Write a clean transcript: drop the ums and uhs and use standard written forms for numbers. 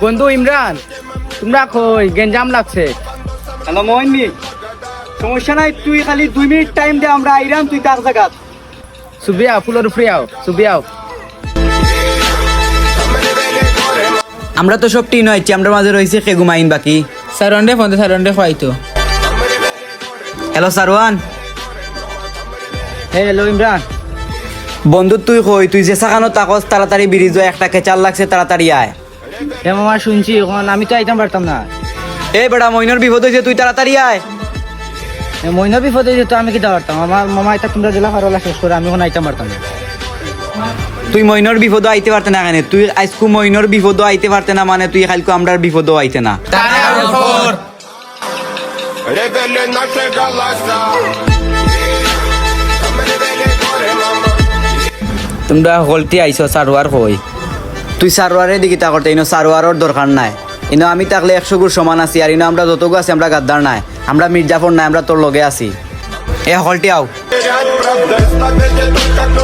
বন্ধু ইমরান, তোমরা কই? গেঞ্জাম লাগছে। হ্যালো মোহিনী, সমস্যা নাই, তুই খালি 2 মিনিট টাইম দে, আমরা আইরাম, তুই কার জায়গা। সুবিয়াও ফুলের উপরে আও, সুবিয়াও। আমরা তো সব টিন হয়েছি, আমরা মাঝে রয়েছে খেগুমাইন বাকি। সারন্ডে ফোন সারন্ডে খাইতো। হ্যালো সারওয়ান। হ্যালো ইমরান। বন্ধু তুই কই? তুই যে সাকানো তাকস তাড়াতাড়ি ব্রিজ একটা কেচার লাগছে, তাড়াতাড়ি আয়। হ্যাঁ মামা শুনছি, এখন আমি তো আইতাম পারতাম না। এই বেটা মইনর বিপদ হয়েছে, তুই তাড়াতাড়ি আয়। মহিনা বিপদে যেত, আমি কিতা পারতাম? আমার মামা এটা তোমরা জেলা ফারলা শেষ করে আমি এখন আইতাম পারতাম না। তুই মইনর বিপদ আইতে পারতে না কেন? তুই আজকু মইনর বিপদ আইতে পারতে না মানে তুই কালকে আমরার বিপদ আইতে না। Revele naše galasa. তোমরা হলটি আইছো সারোয়ার কই? তুই সারোয়ারের দিকে তা করতে ইনো সারোয়ারের দরকার নাই। ইনো আমি থাকলে 100 গুণ সমান আছি, আর ইনো আমরা যতগু আছি আমরা গাদ্দার নাই, আমরা মির্জাফর নাই, আমরা তোর লগে আছি। এ হলটি আও। Терять правда, ставить только кто